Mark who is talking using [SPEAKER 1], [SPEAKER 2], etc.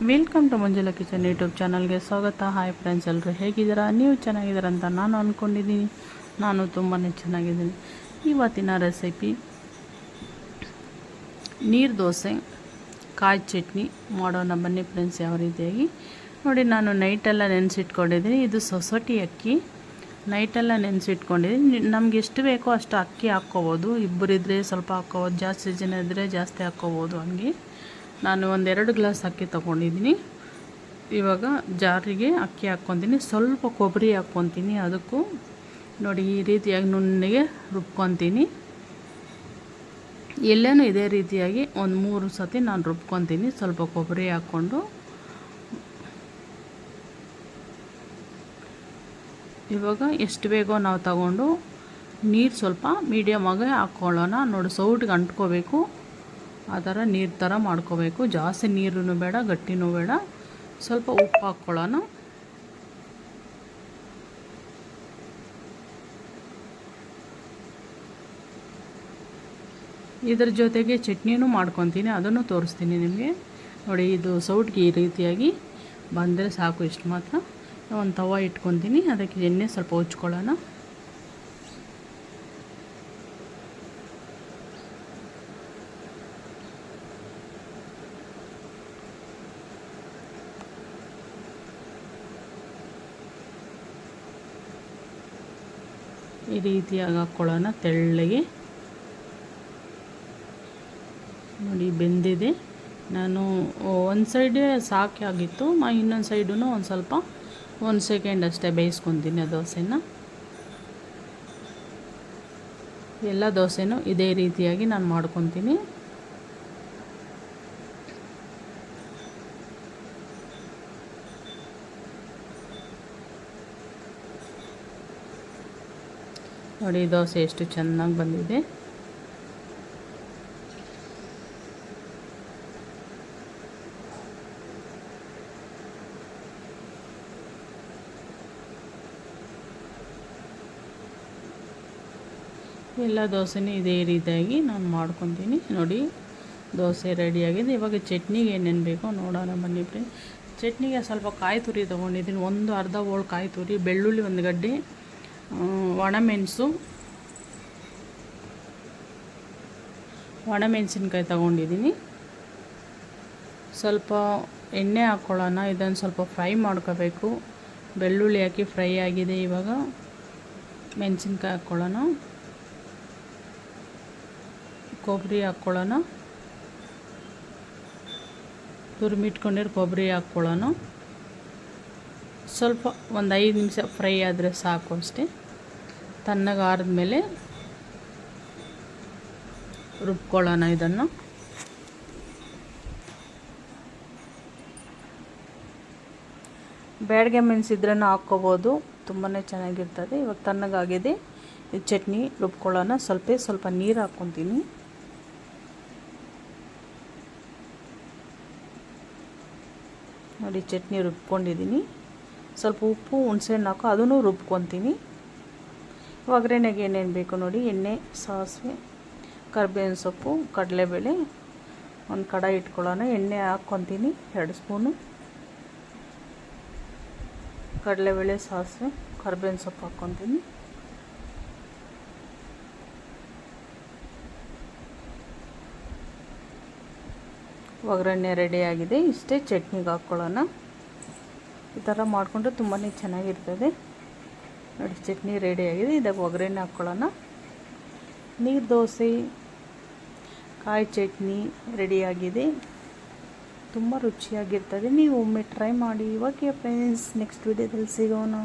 [SPEAKER 1] Welcome to Manjula kitchen YouTube ಚಾನಲ್ಗೆ ಸ್ವಾಗತ. Hi friends, ಎಲ್ಲರೂ ಹೇಗಿದ್ದೀರಾ? ನೀವು ಚೆನ್ನಾಗಿದ್ದೀರಾ ಅಂತ ನಾನು ಅಂದ್ಕೊಂಡಿದ್ದೀನಿ. ನಾನು ತುಂಬಾ ಚೆನ್ನಾಗಿದ್ದೀನಿ. ಇವತ್ತಿನ ರೆಸಿಪಿ ನೀರು ದೋಸೆ ಕಾಯಿ ಚಟ್ನಿ ಮಾಡೋಣ ಬನ್ನಿ ಫ್ರೆಂಡ್ಸ್. ಯಾವ ರೀತಿಯಾಗಿ ನೋಡಿ, ನಾನು ನೈಟೆಲ್ಲ ನೆನೆಸಿಟ್ಕೊಂಡಿದ್ದೀನಿ. ಇದು ಸೊಸೈಟಿ ಅಕ್ಕಿ. ನೈಟೆಲ್ಲ ನೆನೆಸಿಟ್ಕೊಂಡಿದ್ದೀನಿ. ನಮ್ಗೆ ಎಷ್ಟು ಬೇಕೋ ಅಷ್ಟು ಅಕ್ಕಿ ಹಾಕ್ಕೋಬೋದು. ಇಬ್ಬರಿದ್ದರೆ ಸ್ವಲ್ಪ ಹಾಕ್ಕೋಬೋದು, ಜಾಸ್ತಿ ಜನ ಇದ್ದರೆ ಜಾಸ್ತಿ ಹಾಕ್ಕೋಬೋದು. ಹಂಗೆ ನಾನು 1-2 ಗ್ಲಾಸ್ ಅಕ್ಕಿ ತೊಗೊಂಡಿದ್ದೀನಿ. ಇವಾಗ ಜಾರಿಗೆ ಅಕ್ಕಿ ಹಾಕ್ಕೊತೀನಿ. ಸ್ವಲ್ಪ ಕೊಬ್ಬರಿ ಹಾಕ್ಕೊತೀನಿ. ಅದಕ್ಕೂ ನೋಡಿ ಈ ರೀತಿಯಾಗಿ ನುಣ್ಣಗೆ ರುಬ್ಕೊತೀನಿ. ಎಲ್ಲನೂ ಇದೇ ರೀತಿಯಾಗಿ ಒಂದು 3 ಸತಿ ನಾನು ರುಬ್ಕೊತೀನಿ. ಸ್ವಲ್ಪ ಕೊಬ್ಬರಿ ಹಾಕ್ಕೊಂಡು ಇವಾಗ ಎಷ್ಟು ಬೇಕೋ ನಾವು ತಗೊಂಡು ನೀರು ಸ್ವಲ್ಪ ಮೀಡಿಯಮಾಗಿ ಹಾಕ್ಕೊಳ್ಳೋಣ. ನೋಡಿ, ಸೌಟಿಗೆ ಅಂಟ್ಕೋಬೇಕು. ಆ ಥರ ನೀರು ಥರ ಮಾಡ್ಕೋಬೇಕು. ಜಾಸ್ತಿ ನೀರೂ ಬೇಡ, ಗಟ್ಟಿನೂ ಬೇಡ. ಸ್ವಲ್ಪ ಉಪ್ಪು ಹಾಕ್ಕೊಳ್ಳೋಣ. ಇದ್ರ ಜೊತೆಗೆ ಚಟ್ನಿನೂ ಮಾಡ್ಕೊತೀನಿ, ಅದನ್ನು ತೋರಿಸ್ತೀನಿ ನಿಮಗೆ. ನೋಡಿ, ಇದು ಸೌಟಿಗೆ ಈ ರೀತಿಯಾಗಿ ಬಂದರೆ ಸಾಕು. ಇಷ್ಟು ಮಾತ್ರ. ಒಂದು ತವ ಇಟ್ಕೊತೀನಿ, ಅದಕ್ಕೆ ಎಣ್ಣೆ ಸ್ವಲ್ಪ ಉಜ್ಕೊಳ್ಳೋಣ. ಈ ರೀತಿಯಾಗಿ ಹಾಕ್ಕೊಳ್ಳೋಣ ತೆಳ್ಳಗೆ. ನೋಡಿ, ಬೆಂದಿದೆ. ನಾನು ಒಂದು ಸೈಡೇ ಸಾಕಾಗಿತ್ತು, ಇನ್ನೊಂದು ಸೈಡೂ ಒಂದು ಸ್ವಲ್ಪ 1 ಸೆಕೆಂಡ್ ಅಷ್ಟೇ ಬೇಯಿಸ್ಕೊತೀನಿ ಆ ದೋಸೆನ. ಎಲ್ಲ ದೋಸೆನೂ ಇದೇ ರೀತಿಯಾಗಿ ನಾನು ಮಾಡ್ಕೊತೀನಿ. ನೋಡಿ, ದೋಸೆ ಎಷ್ಟು ಚೆನ್ನಾಗಿ ಬಂದಿದೆ. ಎಲ್ಲ ದೋಸೆನೂ ಇದೇ ರೀತಿಯಾಗಿ ನಾನು ಮಾಡ್ಕೊತೀನಿ. ನೋಡಿ, ದೋಸೆ ರೆಡಿಯಾಗಿದೆ. ಇವಾಗ ಚಟ್ನಿಗೆ ಏನೇನು ಬೇಕೋ ನೋಡೋಣ ಬನ್ನಿ ಫ್ರೆಂಡ್ಸ್. ಚಟ್ನಿಗೆ ಸ್ವಲ್ಪ ಕಾಯಿ ತುರಿ ತೊಗೊಂಡಿದ್ದೀನಿ. ಒಂದು ಅರ್ಧ ಹೋಳು ಕಾಯಿ ತುರಿ, ಬೆಳ್ಳುಳ್ಳಿ 1 ಗಡ್ಡೆ, ಒಣಮೆಣಸಿನ್ಕಾಯಿ ತೊಗೊಂಡಿದ್ದೀನಿ. ಸ್ವಲ್ಪ ಎಣ್ಣೆ ಹಾಕ್ಕೊಳ್ಳೋಣ. ಇದನ್ನು ಸ್ವಲ್ಪ ಫ್ರೈ ಮಾಡ್ಕೋಬೇಕು. ಬೆಳ್ಳುಳ್ಳಿ ಹಾಕಿ ಫ್ರೈ ಆಗಿದೆ. ಇವಾಗ ಮೆಣಸಿನ್ಕಾಯಿ ಹಾಕ್ಕೊಳ್ಳೋಣ, ಕೊಬ್ಬರಿ ಹಾಕ್ಕೊಳ್ಳೋಣ, ತುರಿಮಿಟ್ಕೊಂಡಿರೋ ಕೊಬ್ಬರಿ ಹಾಕ್ಕೊಳ್ಳೋಣ. ಸ್ವಲ್ಪ ಒಂದು 5 ನಿಮಿಷ ಫ್ರೈ ಆದರೆ ಸಾಕು ಅಷ್ಟೇ. ತಣ್ಣಗೆ ಆರಿದ್ಮೇಲೆ ರುಬ್ಕೊಳ್ಳೋಣ ಇದನ್ನು. ಬ್ಯಾಡಗೆ ಮೆಣಸಿದ್ರೂ ಹಾಕ್ಕೋಬೋದು, ತುಂಬಾ ಚೆನ್ನಾಗಿರ್ತದೆ. ಇವಾಗ ತಣ್ಣಗಾಗಿದೆ. ಇದು ಚಟ್ನಿ ರುಬ್ಕೊಳ್ಳೋಣ. ಸ್ವಲ್ಪ ನೀರು ಹಾಕ್ಕೊತೀನಿ. ನೋಡಿ, ಚಟ್ನಿ ರುಬ್ಕೊಂಡಿದ್ದೀನಿ. ಸ್ವಲ್ಪ ಉಪ್ಪು, ಹುಣಸೆಹಣ್ಣು ಹಾಕೋ ಅದನ್ನು ರುಬ್ಕೊತೀನಿ. ಒಗ್ಗರಣೆಗೆ ಏನೇನು ಬೇಕು ನೋಡಿ, ಎಣ್ಣೆ, ಸಾಸಿವೆ, ಕರಿಬೇವಿನ ಸೊಪ್ಪು, ಕಡಲೆಬೇಳೆ. ಒಂದು ಕಡಾಯಿ ಇಟ್ಕೊಳ್ಳೋಣ. ಎಣ್ಣೆ ಹಾಕ್ಕೊತೀನಿ 2 ಸ್ಪೂನು. ಕಡಲೆಬೇಳೆ, ಸಾಸಿವೆ, ಕರಿಬೇವಿನ ಸೊಪ್ಪು ಹಾಕ್ಕೊತೀನಿ. ಒಗ್ಗರಣೆ ರೆಡಿಯಾಗಿದೆ. ಇಷ್ಟೇ. ಚಟ್ನಿಗೆ ಹಾಕ್ಕೊಳ್ಳೋಣ. ಈ ಥರ ಮಾಡಿಕೊಂಡ್ರೆ ತುಂಬಾ ಚೆನ್ನಾಗಿರ್ತದೆ. ನೋಡಿ, ಚಟ್ನಿ ರೆಡಿಯಾಗಿದೆ. ಇದಕ್ಕೆ ಒಗ್ಗರಣೆ ಹಾಕ್ಕೊಳ್ಳೋಣ. ನೀರು ದೋಸೆ ಕಾಯಿ ಚಟ್ನಿ ರೆಡಿಯಾಗಿದೆ. ತುಂಬ ರುಚಿಯಾಗಿರ್ತದೆ. ನೀವು ಒಮ್ಮೆ ಟ್ರೈ ಮಾಡಿ. ಓಕೆ ಫ್ರೆಂಡ್ಸ್, ನೆಕ್ಸ್ಟ್ ವಿಡಿಯೋದಲ್ಲಿ ಸಿಗೋಣ.